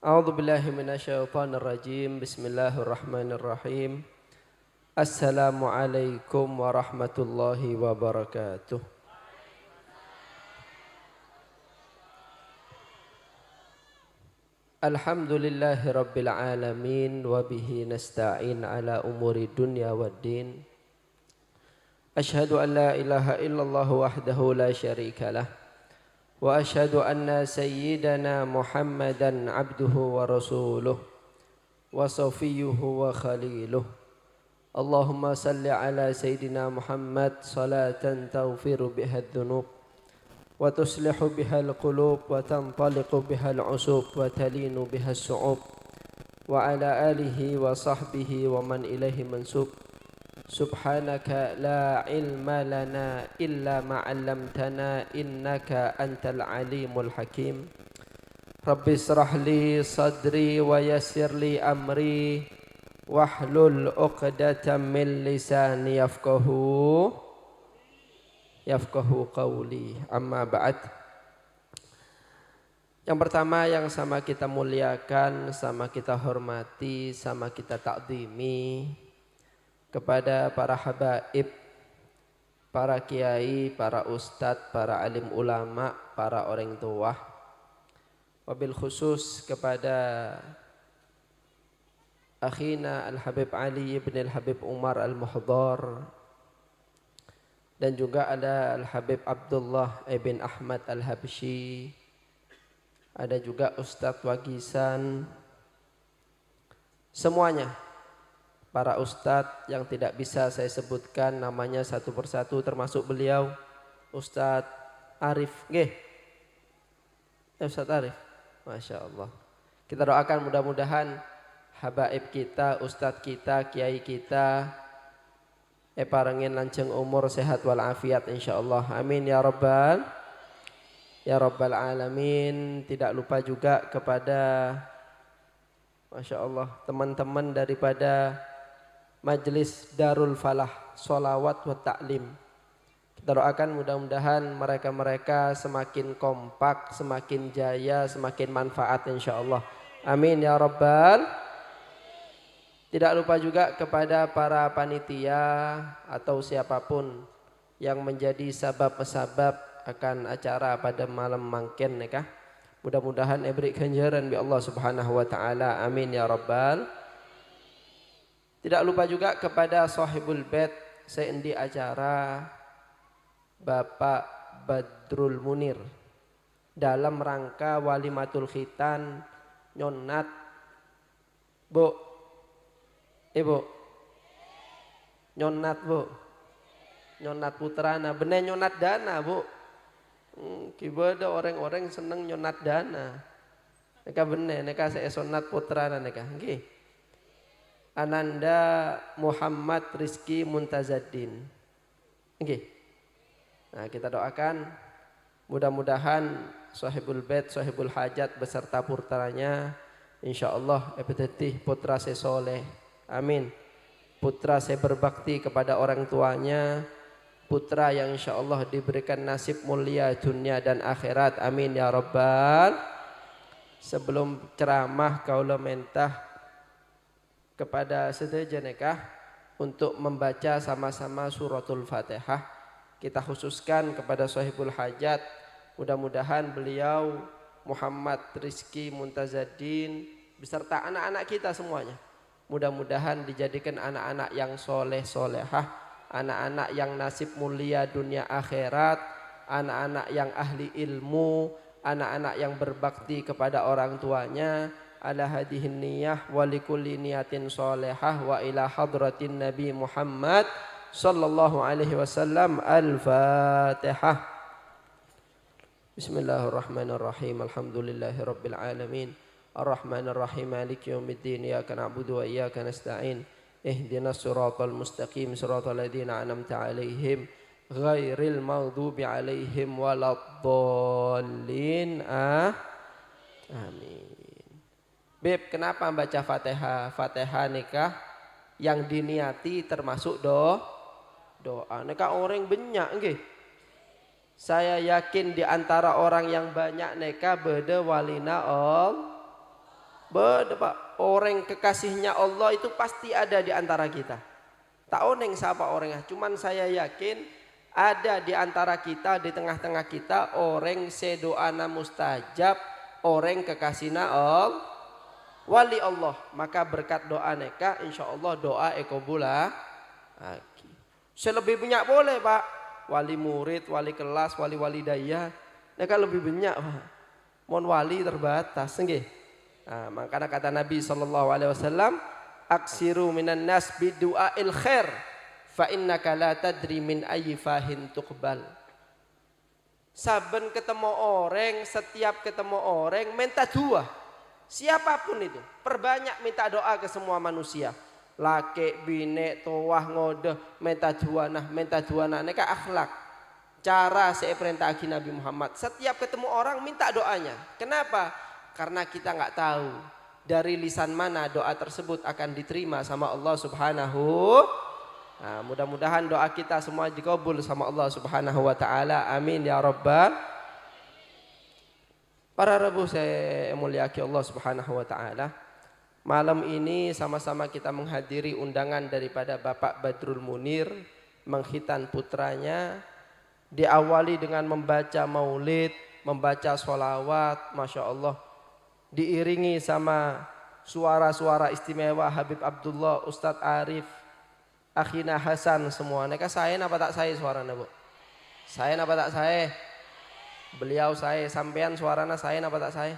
A'udzu billahi minasyaitonir rajim. Bismillahirrahmanirrahim. Assalamualaikum warahmatullahi wabarakatuh. Alhamdulillahi rabbil alamin wa bihi nasta'in ala umuri dunya waddin. Asyhadu an la ilaha illallah wahdahu la syarika lah. Wa asyhadu anna sayyidana Muhammadan abduhu wa rasuluh wa safiyyuhu wa khaliluh. Allahumma salli ala sayyidina Muhammad salatan taghfiru biha adh-dhunub wa tuslihu biha al-qulub wa tantaliqu biha al-usub wa talinu biha as-su'ub wa ala alihi wa sahbihi wa man ilaihi mansub. Subhanaka la ilma lana illa ma 'allamtana innaka antal alimul hakim. Rabbi israh li sadri wa yassir li amri wahlul 'uqdatam min lisani yafqahu qawli. Amma ba'd. Yang pertama yang sama kita muliakan, sama kita hormati, sama kita takdimi kepada para habaib, para kiai, para ustadz, para alim ulama, para orang tua. Wabil khusus kepada akhina Al-Habib Ali ibn Al-Habib Umar Al-Muhdhar, dan juga ada Al-Habib Abdullah ibn Ahmad Al-Habsyi, ada juga Ustadz Wagisan, semuanya para ustadz yang tidak bisa saya sebutkan namanya satu persatu, termasuk beliau Ustadz Arif. Ustadz Arif, Masya Allah. Kita doakan mudah-mudahan habaib kita, ustadz kita, kiai kita parengin lanceng umur, sehat walafiat insyaallah. Amin ya rabbal alamin. Tidak lupa juga kepada Masya Allah teman-teman daripada Majelis Darul Falah Sholawat wa Ta'lim. Kita doakan mudah-mudahan mereka-mereka semakin kompak, semakin jaya, semakin manfaat insyaallah. Amin ya rabbal. Tidak lupa juga kepada para panitia atau siapapun yang menjadi sabab-sabab akan acara pada malam mangken nikah. Mudah-mudahan beri ganjaran bi Allah Subhanahu wa taala. Amin ya rabbal. Tidak lupa juga kepada sahibul bait seendi acara Bapak Badrul Munir dalam rangka walimatul khitan nyonat Bu. Ibu. Nyonat Bu. Nyonat putrana, bener nyonat dana Bu. Kibada orang-orang seneng nyonat dana. Neka bener, neka saya sonat putrana neka. Nggih. Ananda Muhammad Rizki Muntazaddin. Nggih. Nah, kita doakan mudah-mudahan sahibul bait, sahibul hajat beserta putranya insyaallah ebetih putra saya soleh. Amin. Putra saya berbakti kepada orang tuanya, putra yang insyaallah diberikan nasib mulia dunia dan akhirat. Amin ya rabbal. Sebelum ceramah kaula mentah kepada sedaya nekah untuk membaca sama-sama suratul Fatihah. Kita khususkan kepada sahibul hajat, mudah-mudahan beliau Muhammad Rizki Muntazaddin beserta anak-anak kita semuanya, mudah-mudahan dijadikan anak-anak yang soleh solehah, anak-anak yang nasib mulia dunia akhirat, anak-anak yang ahli ilmu, anak-anak yang berbakti kepada orang tuanya. Ala hadihin niyah wa likulli niyatin solehah wa ila hadratin Nabi Muhammad sallallahu alaihi wasallam. Al-Fatihah. Bismillahirrahmanirrahim. Alhamdulillahi rabbil alamin. Ar-Rahmanir-Rahim. Maliki yaumiddin. Iyyaka na'budu wa iyyaka nasta'in. Ihdinas siratal mustaqim. Siratal ladzina an'amta 'alaihim ghairil maghdubi 'alaihim waladdallin. Amin. Beb, kenapa baca Fatihah? Fatihah nikah yang diniati termasuk doa. Nikah orang banyak nggih. Saya yakin di antara orang yang banyak nikah beda walina Beda Pak, orang kekasihnya Allah itu pasti ada di antara kita. Tak oneng siapa orangnya, cuman saya yakin ada di antara kita, di tengah-tengah kita orang sedoana mustajab, orang kekasihna Allah, wali Allah. Maka berkat doa neka, insya Allah doa ekobula. Selebih banyak boleh Pak, wali murid, wali kelas, wali daya, neka lebih banyak Pak. Mon wali terbatas, nggih. Nah, makanya kata Nabi SAW, aksiru minan nas bidu'ail khair fa innaka la tadri min ayyi fahin tuqbal. Saben ketemu orang, setiap ketemu orang minta doa. Siapapun itu, perbanyak minta doa ke semua manusia. Laki, bine, towah, ngode, minta doa nah, neka akhlak. Cara saya perintah Nabi Muhammad. Setiap ketemu orang minta doanya. Kenapa? Karena kita nggak tahu dari lisan mana doa tersebut akan diterima sama Allah Subhanahu. Nah, mudah-mudahan doa kita semua dikabul sama Allah Subhanahu wa taala. Amin ya rabbal. Para Rabu saya muliaki Allah Subhanahu wa taala. Malam ini sama-sama kita menghadiri undangan daripada Bapak Badrul Munir mengkhitan putranya. Diawali dengan membaca maulid, membaca sholawat, Masya Allah. Diiringi sama suara-suara istimewa Habib Abdullah, Ustadz Arif, Akhina Hasan semua. Neka saya apa tak saya suaranya Bu? Saya apa tak saya? Beliau saya, sampean suaranya saya apa tak saya?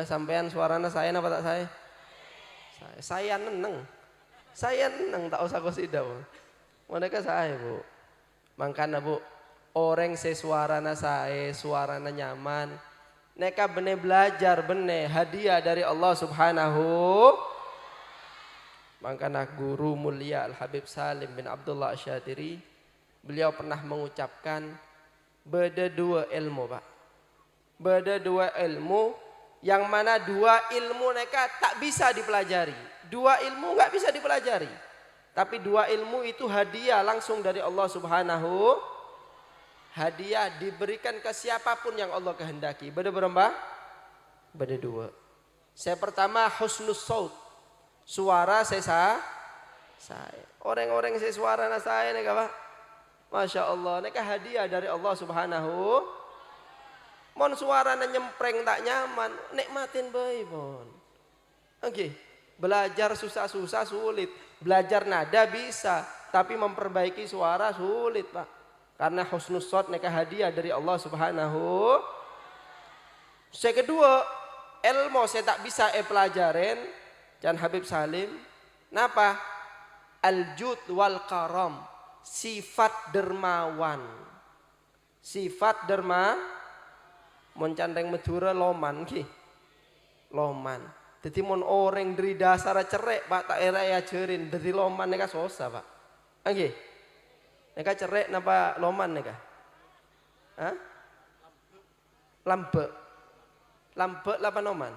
Sampean suaranya saya apa tak saya? Saya neneng. Saya neneng tak usah kosida Bu. Mereka saya Bu. Makanya Bu, orang sesuarana saya, suarana nyaman. Neka benih belajar, benih hadiah dari Allah Subhanahu. Makanya guru mulia Al-Habib Salim bin Abdullah Asyadiri, beliau pernah mengucapkan beda dua ilmu Pak. Beda dua ilmu, yang mana dua ilmu neka tak bisa dipelajari. Dua ilmu nggak bisa dipelajari. Tapi dua ilmu itu hadiah langsung dari Allah Subhanahu. Hadiah diberikan ke siapapun yang Allah kehendaki. Beda berapa? Beda dua. Saya pertama husnus saut. Suara saya. Orang-orang saya suara saya nih Pak. Masya Allah. Ini hadiah dari Allah Subhanahu. Mon suara nyempreng tak nyaman. Nikmatin baik mon. Oke. Belajar susah-susah sulit. Belajar nada bisa. Tapi memperbaiki suara sulit Pak. Karena husnus saut neka hadiah dari Allah Subhanahu. Saya kedua, ilmu saya tak bisa pelajarin. Dan Habib Salim, napa? Al-jud wal karam, sifat dermawan. Sifat mencandeng Madura loman ki. Loman. Jadi mon orang dari dasar cerek Pak tak era ajarin, dari loman neka susah Pak. Oke. Neka cerek napa loman neka? Hah? Lambe. Lambe apa loman?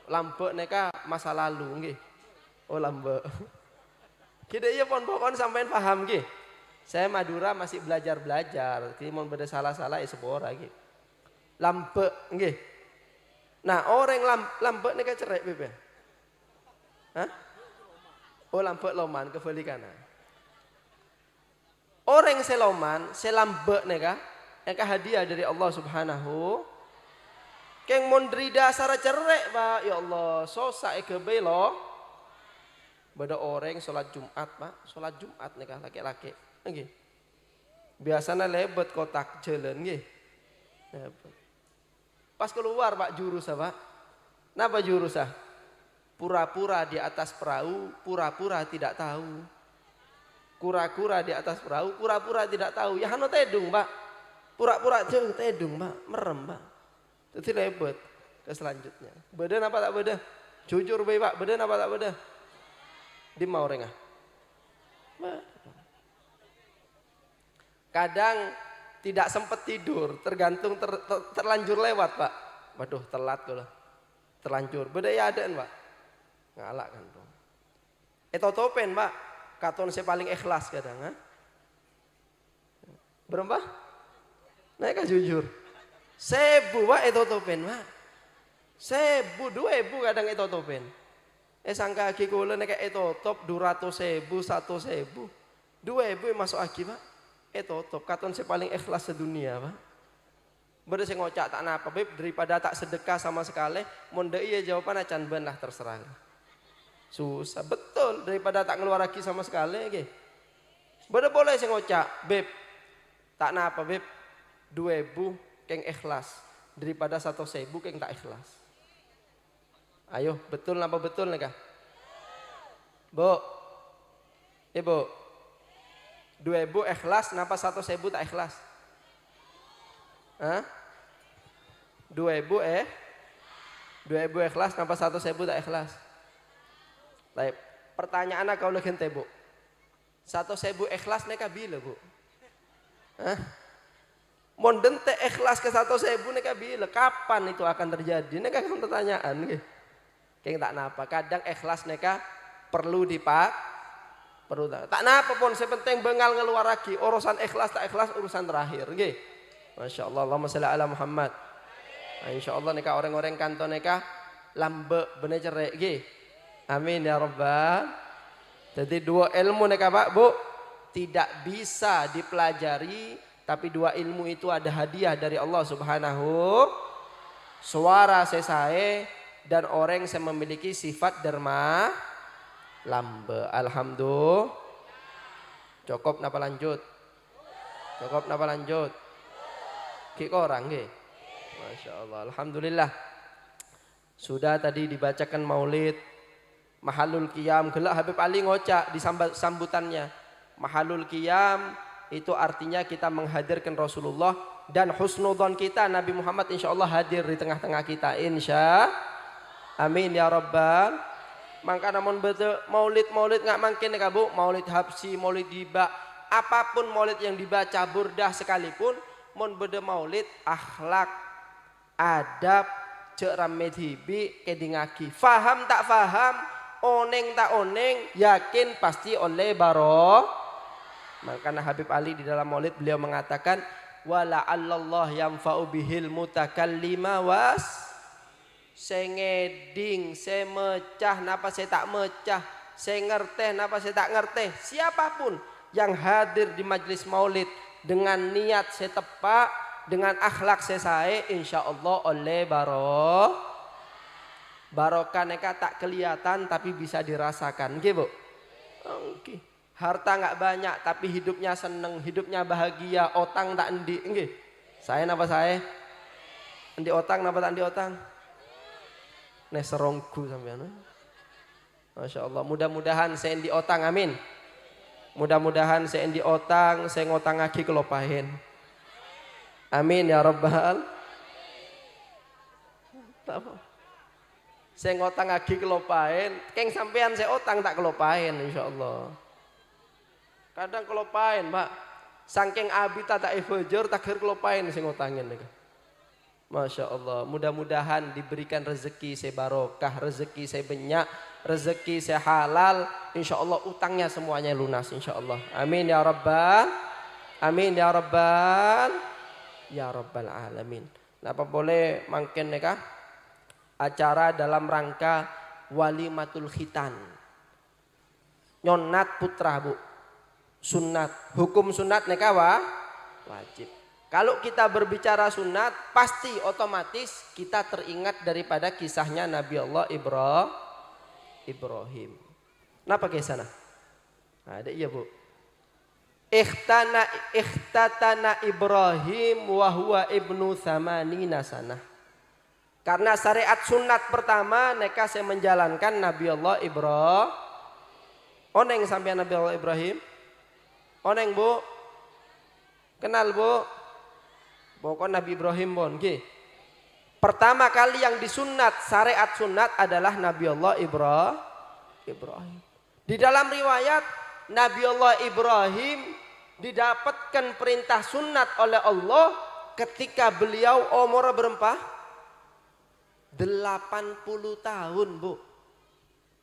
Lambe neka masa lalu nggih. Oh lambe. Kita iya pon sampean paham nggih. Saya Madura masih belajar. Jadi mau beda salah-salah sepora nggih. Lambe nggih. Nah, orang lambe neka cerek piye? Hah? Oh lambe loman kebalikan. Orang seloman, selambek neka hadiah dari Allah Subhanahu. Keng mondri dasar cerek Pak, ya Allah, sosa ekebe lo. Beda orang sholat Jumat Pak, sholat Jumat neka laki-laki. Nggih. Biasanya lebet kotak jalan nggih. Pas keluar Pak jurus Pak. Napa jurus ah? Pura-pura di atas perahu, pura-pura tidak tahu. Kura-kura di atas perahu, pura-pura tidak tahu. Ya hano tedung Pak. Pura-pura jeng tedung Pak, merem Pak. Itu lebet ke selanjutnya. Badan apa tak badan? Jujur baik Pak, badan apa tak badan? Di mau rengah. Kadang tidak sempat tidur, tergantung terlanjur lewat Pak. Waduh telat kalau terlanjur. Beda ya adaan Pak. Ngalak kan tuh. Topen Pak. Katon saya paling ikhlas kadang. Ha? Berapa? Naik jujur. Sebu Pak topen Pak. 1000, 2000 kadang itu topin. Sangka agi kula nek top 200.000, 100.000. 2000 masuk agi, Pak. Top katon saya paling ikhlas sedunia, Pak. Bade saya ngocak tak napa, Beb, daripada tak sedekah sama sekali, monde iya jawaban acan ben lah terserah. Susah betul daripada tak ngeluar lagi sama sekali nggih. Bade boleh saya ngocak, Beb. Tak napa, Beb. 2000 keng ikhlas daripada 100.000 keng tak ikhlas. Ayo, betul napa betul nih kah? Bu, ibu, 2000 ikhlas, napa 100.000 tak ikhlas? Hah? 2000 ikhlas, napa 100.000 tak ikhlas? Baik, pertanyaan kau lagi ente bu, 100.000 ikhlas neka bila bu? Hah? Monden te ikhlas ke 100.000 neka bila? Kapan itu akan terjadi? Neka kan pertanyaan gitu. Kayak tak napa, kadang ikhlas neka perlu perlu tak napa pun, sepenting bengal ngeluar lagi, urusan ikhlas tak ikhlas urusan terakhir, nggih. Masya Allah, Allahumma sholli ala Muhammad. Nah, insya Allah neka orang-orang kantor neka lambe bener cerai, nggih. Amin ya rabbal. Jadi dua ilmu neka Pak Bu tidak bisa dipelajari, tapi dua ilmu itu ada hadiah dari Allah Subhanahu. Suara sesae dan orang yang memiliki sifat derma lambe. Alhamdulillah. Cukup napa lanjut? Cukup napa lanjut? Ki orang nggih. Masya Allah. Alhamdulillah. Sudah tadi dibacakan maulid, mahalul qiyam, gelak Habib Ali ngocak di sambutannya. Mahalul qiyam itu artinya kita menghadirkan Rasulullah dan husnudzon kita Nabi Muhammad insya Allah hadir di tengah-tengah kita insya. Amin ya rabbal. Maka namun betul maulid nggak mungkin ya Bu, maulid habsi, maulid diba, apapun maulid yang dibaca burdah sekalipun, mon beda maulid akhlak, adab, cek ramed hibi kedingaki, faham tak faham, oneng tak oneng, yakin pasti oleh baro. Makanya Habib Ali di dalam maulid beliau mengatakan wala Allah yanfa'u bihil mutakallima was. Saya ngeding, saya mecah, napa saya tak mecah, saya ngerteh, napa saya tak ngerteh. Siapapun yang hadir di majlis maulid dengan niat saya tepak, dengan akhlak saya, insya Allah oleh barokah neka tak kelihatan tapi bisa dirasakan, gitu Bu. Oke. Harta nggak banyak tapi hidupnya seneng, hidupnya bahagia, otang tak endi, nggih. Saya napa saya? Endi otang napa tak endi otang? Nih serongku sampean. Masya Allah. Mudah-mudahan saya di otang, amin. Mudah-mudahan saya di otang, saya ngotang lagi kelopahin. Amin ya rabbal. Saya ngotang lagi kelopahin, keng sampean saya otang tak kelopahin insya Allah. Kadang kelopahin Pak. Saking abita tak ifajur tak kelopahin saya ngotangin. Masya Allah, mudah-mudahan diberikan rezeki saya barokah, rezeki saya banyak, rezeki saya halal, insya Allah utangnya semuanya lunas insya Allah. Amin ya rabbal, amin ya rabbal, ya rabbal alamin. Apa boleh mungkin neka acara dalam rangka walimatul khitan, nyonat putra Bu, sunat, hukum sunat neka wajib. Kalau kita berbicara sunat, pasti otomatis kita teringat daripada kisahnya Nabi Allah Ibrahim. Kenapa kisahnya? Ada iya Bu. Ikhtatana Ibrahim wa huwa ibnu thamanina sanah. Karena syariat sunat pertama neka saya menjalankan Nabi Allah Ibrahim. Oneng sampai Nabi Allah Ibrahim. Oneng Bu. Kenal Bu? Pokoknya Nabi Ibrahim bon, okay. Pertama kali yang disunat syariat sunat adalah Nabi Allah Ibrahim. Di dalam riwayat Nabi Allah Ibrahim didapatkan perintah sunat oleh Allah ketika beliau umur berapa? 80 tahun Bu.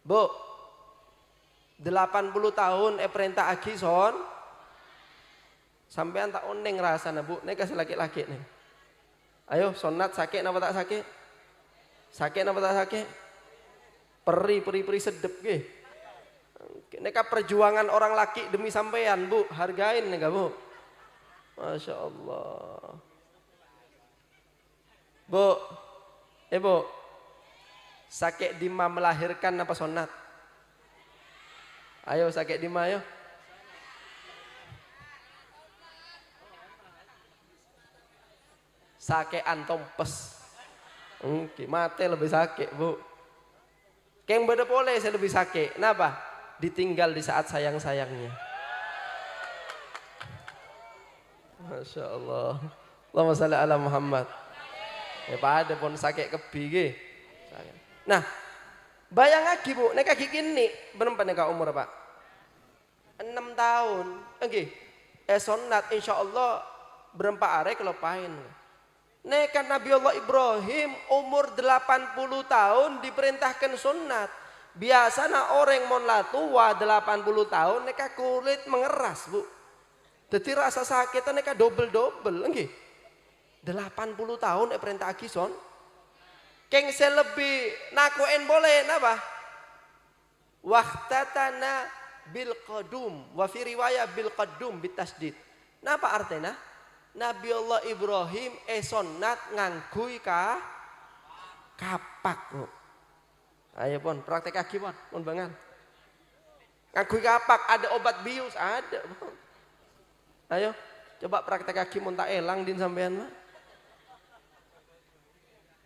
Bu. 80 tahun perintah aki son. Sampean tak oneng rasana Bu, nek kasih laki-laki nih. Ayo sunat sakit napa tak sakit? Sakit napa tak sakit? Peri sedep nggih. Neka perjuangan orang laki demi sampean, Bu. Hargain neka, Bu. Masya Allah. Bu, Bu. Sakit dima melahirkan apa sunat? Ayo sakit dima ayo. Sakit antompes. Mati lebih sakit, Bu. Keng beda boleh saya lebih sakit. Kenapa? Ditinggal di saat sayang-sayangnya. Masya Allah. Allahumma sholli ala Muhammad. Ya pada pun sakit kebi. Nah, bayang lagi, Bu, nek kaki kini berapa nek umur, Pak? 6 tahun. Oke. Sunat insyaallah berapa are kelopain. Nek Nabi Allah Ibrahim umur 80 tahun diperintahkan sunat. Biasanya orang mon tua 80 tahun nek kulit mengeras, Bu. Jadi rasa sakitnya nek double, nggih. 80 tahun perintah akison. Keng lebih nakuen boleh napa? Waqtatana bil qadum wa fi riwayah bil qadum bitasdid. Napa artinya? Nabi Allah Ibrahim sunat ngangkui kapak, Bu. Ayo pon praktek kaki pon bangan. Ngangkui kapak ada obat bius ada, Bu. Ayo coba praktek kaki mun tak elang din sampean mah.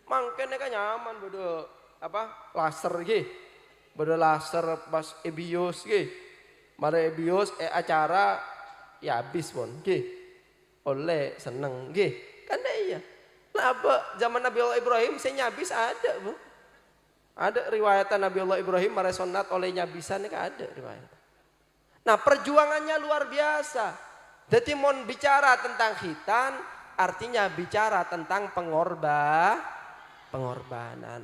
Mangkene kan nyaman bodo apa laser ge. Bodo laser pas ebios ge. Mare ebios acara ya habis pon ge. Oleh seneng ge. Kan iya. Napa zaman Nabi Allah Ibrahim saya nyabis ada, Bu. Ada riwayatan Nabi Allah Ibrahim mare sunat oleh nyabisan kan ada riwayat. Nah, perjuangannya luar biasa. Jadi mon bicara tentang khitan artinya bicara tentang pengorbanan.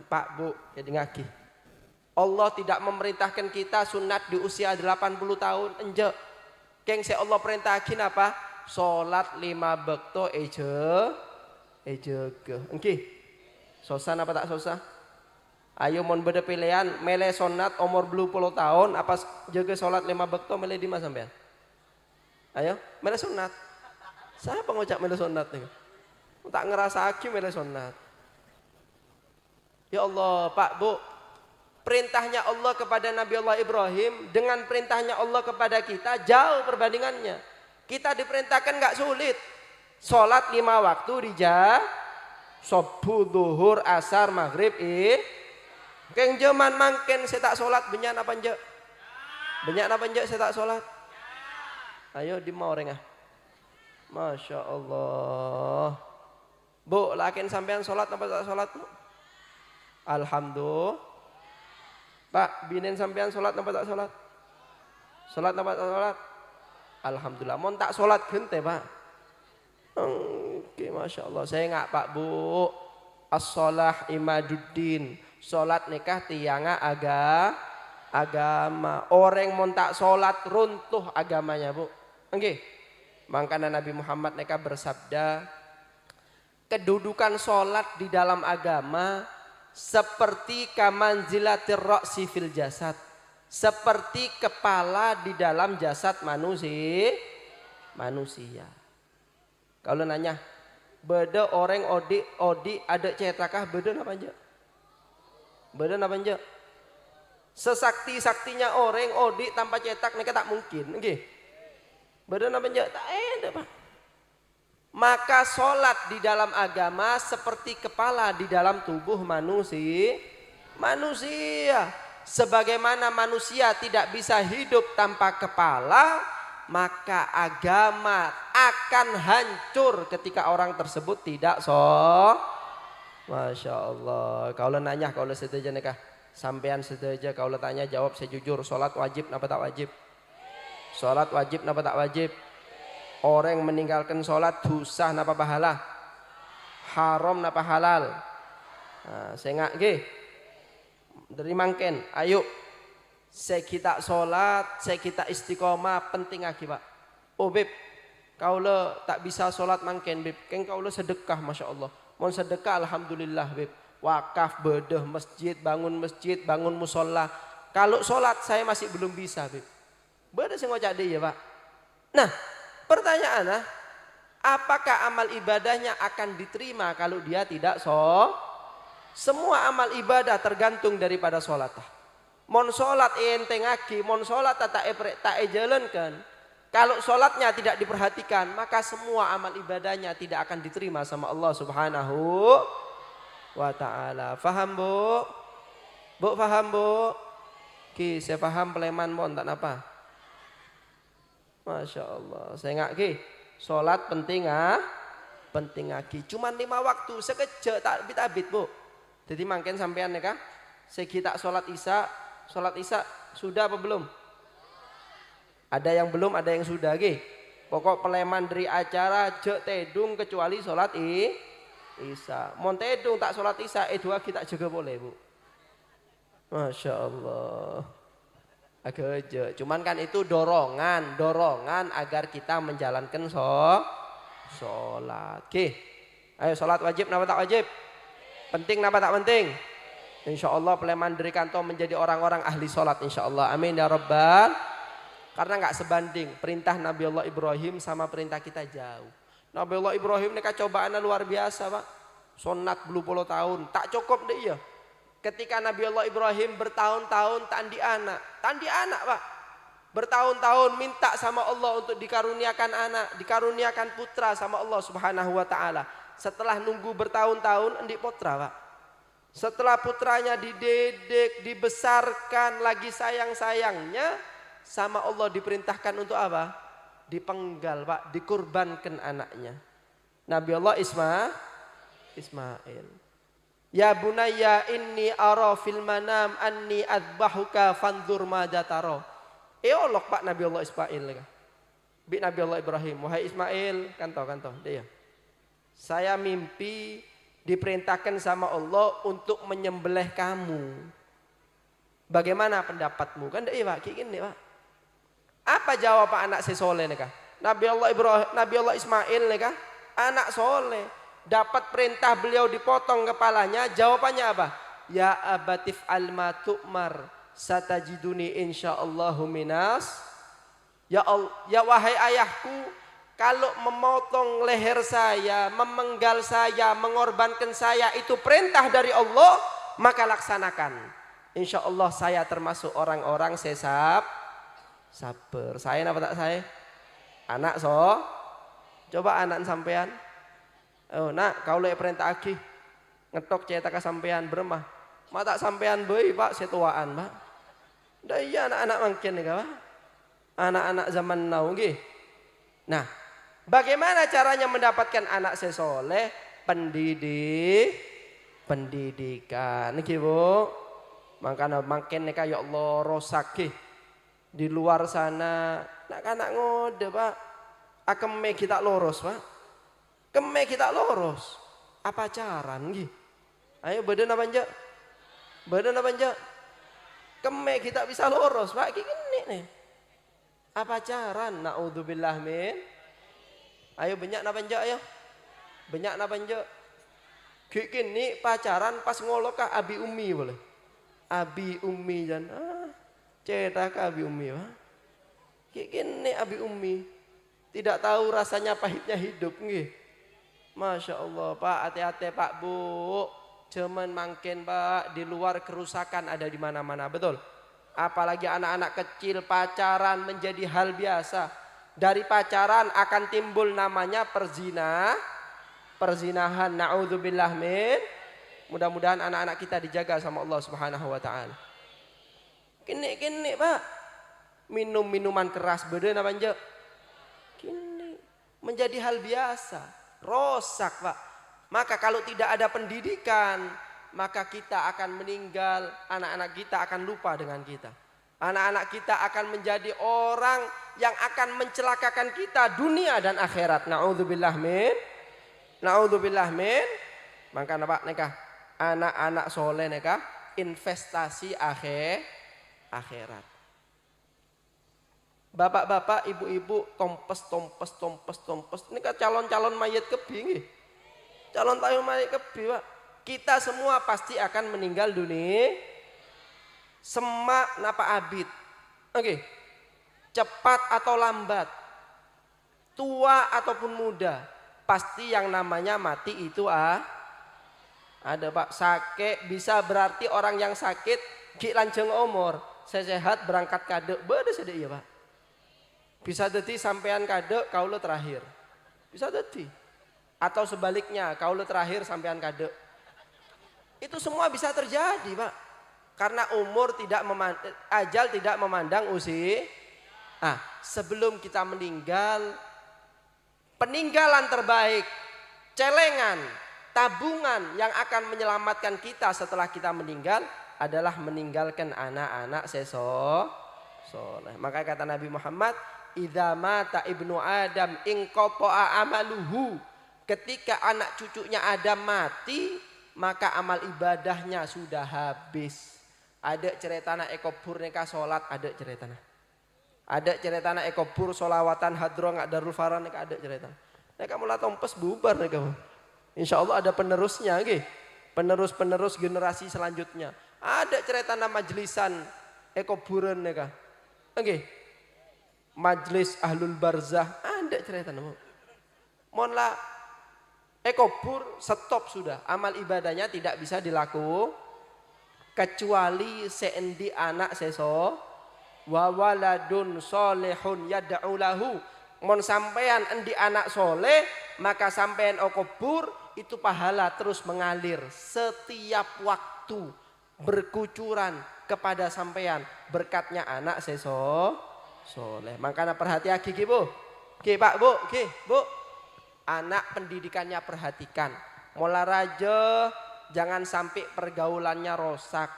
Pak, Bu, jadi ngaki. Allah tidak memerintahkan kita sunat di usia 80 tahun enje. Keng se Allah perintahkin apa? Salat 5 bekto eje ke. Engki. Sosa apa tak sosa? Ayo mon beda pilihan mele sunat umur 20 tahun apa jaga salat 5 bekto mele di mas sampean? Ayo, mele sunat. Siapa ngucap mele sunat nih? Tak ngerasa aki mele sunat. Ya Allah, Pak, Bu. Perintahnya Allah kepada Nabi Allah Ibrahim dengan perintahnya Allah kepada kita jauh perbandingannya. Kita diperintahkan enggak sulit. Salat 5 waktu subuh, zuhur, asar, maghrib, Keng jaman mangken saya tak salat benyak apa nje? Benyak apa nje saya tak salat? Ayo di mau orang ah. Masya Allah. Bu, lakin sampean salat apa tak salat, Bu? Alhamdulillah. Pak, binen sampean salat apa tak salat? Salat apa tak salat? Alhamdulillah. Mon tak salat gente, Pak. Oke, Masya Allah. Saya enggak, Pak, Bu. As-shalah imaduddin. Salat nikah tianga agama. Orang mon tak salat runtuh agamanya, Bu. Oke. Makanya Nabi Muhammad nikah bersabda, kedudukan salat di dalam agama seperti kamanzilatir ra'si fil jasad. Seperti kepala di dalam jasad manusia. Kalau nanya, beda orang odi ada cetakah beda apa aja? Beda apa aja? Sesakti-saktinya orang odi tanpa cetak mereka tak mungkin. Okay. Beda apa aja? Tak ada, Pak. Maka sholat di dalam agama seperti kepala di dalam tubuh manusia. Sebagaimana manusia tidak bisa hidup tanpa kepala, maka agama akan hancur ketika orang tersebut tidak Masya Allah. Kalau nanya, kalau setuju nikah, sampean setuju. Kalau tanya jawab sejujur. Sholat wajib napa tak wajib? Sholat wajib napa tak wajib? Orang meninggalkan sholat dosa napa pahala? Haram napa halal? Nah, saya nggak gih. Dari mangken, ayo. Saya kita sholat, saya kita istiqomah penting lagi, Pak. Oh Beb, kau le tak bisa sholat mangken Beb. Keng kau le sedekah, Masya Allah. Mau sedekah alhamdulillah, Beb. wakaf, bedah masjid, bangun musola. Kalau sholat saya masih belum bisa, Bib. Bedah sing ngocak dia, Pak. Nah, pertanyaannya, apakah amal ibadahnya akan diterima kalau dia tidak sholat? Semua amal ibadah tergantung daripada sholat. Mon sholat enteng aki, mon sholat tak jalankan. Kalau sholatnya tidak diperhatikan, maka semua amal ibadahnya tidak akan diterima sama Allah Subhanahu wa ta'ala. Faham, Bu? Bu faham, Bu? Ki, saya paham peleman mon tak apa. Masya Allah. Saya nggak ki. Sholat penting penting aki. Cuman 5 waktu sekejap tak abit-abit, Bu. Jadi mungkin sampean ya kah? Segi tak sholat isya sudah apa belum? Ada yang belum, ada yang sudah ki. Pokok peleman dari acara jek tedung kecuali sholat isya. Mon tedung tak sholat isya dua kita juga boleh, Bu. Masya Allah. Agak aja. Cuman kan itu dorongan agar kita menjalankan sholat. Oke. Ayo sholat wajib napa tak wajib? Penting napa tak penting? Insya Allah peleman dari kantor menjadi orang-orang ahli sholat insya Allah. Amin ya rabbal. Karena nggak sebanding perintah Nabi Allah Ibrahim sama perintah kita jauh. Nabi Allah Ibrahim ini cobaannya luar biasa, Pak. Sonat belum puluh tahun, tak cukup deh iya. Ketika Nabi Allah Ibrahim bertahun-tahun tandi anak, Pak. Bertahun-tahun minta sama Allah untuk dikaruniakan anak, dikaruniakan putra sama Allah Subhanahu wa taala. Setelah nunggu bertahun-tahun endik putra, Pak. Setelah putranya dididik, dibesarkan, lagi sayang-sayangnya sama Allah diperintahkan untuk apa? Dipenggal, Pak, dikurbankan anaknya. Nabi Allah Ismail. Ya bunayya inni ara fil manam anni adbahuka fanzur madza tara. Olok Pak Nabi Allah Ismail. Bi Nabi Allah Ibrahim, wahai Ismail, kanto dia. Saya mimpi diperintahkan sama Allah untuk menyembelih kamu. Bagaimana pendapatmu? Kan dia Pak, gini Pak. Apa jawaban anak si soleh nih kah? Nabi Allah Ismail nih kah? Anak soleh. Dapat perintah beliau dipotong kepalanya. Jawabannya apa? Ya abatif alma tu'mar satajiduni insyaallahu minas. Ya wahai ayahku, kalau memotong leher saya, memenggal saya, mengorbankan saya itu perintah dari Allah, maka laksanakan. Insyaallah saya termasuk orang-orang sabar. Saya apa tak saya? Anak coba anak sampean. Oh nak kau lek perintah aki ngetok cetak sampean beremah. Mata sampean boy Pak setuaan Pak. Dah iya anak-anak mungkin nih Pak. Anak-anak zaman now nggih. Nah, bagaimana caranya mendapatkan anak sesoleh? Pendidikan nggih Bu. Makanya makin nih ya Allah rosak nggih. Di luar sana anak-anak ngode Pak. Akeme kita lurus Pak. Keme kita lurus. Apa caran nggih? Ayo badan apa njak? Keme kita bisa lurus Pak. Gini nih. Apa caran? Naudzubillah min. Ayo banyak napa njak ayo. Banyak napa njak? Gini pacaran pas ngolokah abi umi boleh. Abi umi jan. Cetak abi umi Pak. Gini abi umi. Tidak tahu rasanya pahitnya hidup nggih. Masya Allah Pak, hati-hati Pak Bu. Cuman makin Pak, di luar kerusakan ada di mana-mana, betul? Apalagi anak-anak kecil pacaran menjadi hal biasa. Dari pacaran akan timbul namanya perzinahan. Na'udzubillah min. Mudah-mudahan anak-anak kita dijaga sama Allah Subhanahu wa taala. Kini Pak. Minum minuman keras beden apa njak? Kini menjadi hal biasa. Rosak Pak. Maka kalau tidak ada pendidikan, maka kita akan meninggal. Anak-anak kita akan lupa dengan kita. Anak-anak kita akan menjadi orang yang akan mencelakakan kita dunia dan akhirat. Na'udzubillah min. Maka Pak nikah. Anak-anak soleh nikah. Investasi akhirat. Bapak-bapak, ibu-ibu, tompes. Ini kan calon-calon mayat kebi nih. Calon mayat kebi Pak. Kita semua pasti akan meninggal dunia. Semak napa abid. Oke. Cepat atau lambat. Tua ataupun muda. Pasti yang namanya mati itu ada Pak. Sakit bisa berarti orang yang sakit ki lanjeng umur. Saya sehat berangkat kade. Beda sedek ya Pak. Bisa dadi sampean kade kaula terakhir. Bisa dadi. Atau sebaliknya kaula terakhir sampean kade. Itu semua bisa terjadi Pak. Karena umur tidak ajal tidak memandang usia. Sebelum kita meninggal, peninggalan terbaik, celengan, tabungan yang akan menyelamatkan kita setelah kita meninggal adalah meninggalkan anak-anak soleh. Maka kata Nabi Muhammad, idza mata ibnu Adam inqata'a amaluhu. Ketika anak cucunya Adam mati, maka amal ibadahnya sudah habis. Ada ceritana ekobur neka sholat, ada ceritana. Ada ceritana ekobur solawatan hadro nggak darul faran neka ada ceritana. Neka mulai tompes bubar neka. Insya Allah ada penerusnya, gitu. Penerus generasi selanjutnya. Ada ceritana majlisan ekoburan neka. Oke. Majlis ahlul barzah ada ceritana. Monla ekobur stop sudah. Amal ibadahnya tidak bisa dilakukan kecuali seendi anak seso wa waladun solehun yad'u lahu. Mon sampean endi anak soleh, maka sampean ekobur itu pahala terus mengalir setiap waktu berkucuran kepada sampean berkatnya anak seso soleh. Makanya perhatian gigi Bu. Gigi Pak Bu, gigi Bu. Anak pendidikannya perhatikan. Mola raja jangan sampai pergaulannya rosak.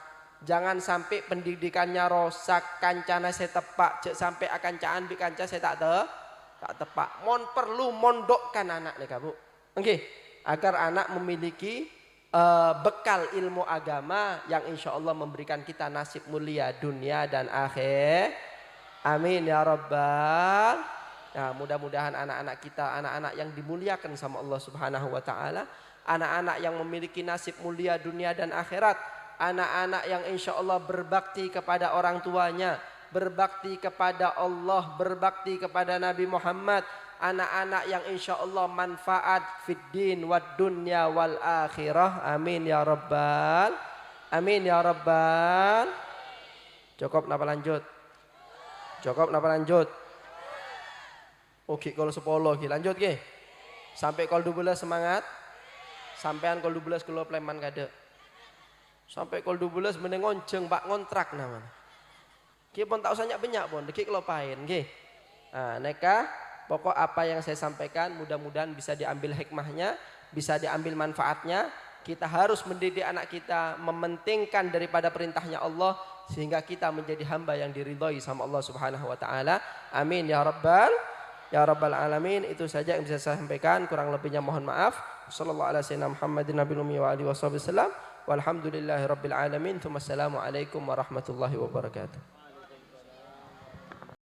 Jangan sampai pendidikannya rosak. Kancana saya tepak. Sampai akan caan bi kanca saya tak tepak. Mon perlu mondokkan anak nih Bu. Oke. Agar anak memiliki bekal ilmu agama yang insya Allah memberikan kita nasib mulia dunia dan akhir. Amin ya rabbal. Nah, mudah-mudahan anak-anak kita, anak-anak yang dimuliakan sama Allah Subhanahu wa taala, anak-anak yang memiliki nasib mulia dunia dan akhirat, anak-anak yang insya Allah berbakti kepada orang tuanya, berbakti kepada Allah, berbakti kepada Nabi Muhammad, anak-anak yang insya Allah manfaat fid din wad dunya wal akhirah. Amin ya rabbal. Amin ya rabbal. Cukup napa lanjut? Cukup napa lanjut? Oke, kalau 10 lanjut ke. Sampai kol 12 semangat. Sampean kol 12 kilo pleman kade. Sampai kol 12 meneng ngonceng Pak ngontrak namanya. Ki pun tak usah banyak pun, deki kalau pain nggih. Nah, neka pokok apa yang saya sampaikan mudah-mudahan bisa diambil hikmahnya, bisa diambil manfaatnya. Kita harus mendidik anak kita mementingkan daripada perintahnya Allah sehingga kita menjadi hamba yang diridhoi sama Allah Subhanahu wa taala. Amin ya rabbal alamin. Itu saja yang bisa saya sampaikan, kurang lebihnya mohon maaf. Sallallahu alaihi wasallam Muhammadin nabiyil ummi wa alihi wasallam. Walhamdulillahirabbil alamin. Assalamualaikum warahmatullahi wabarakatuh.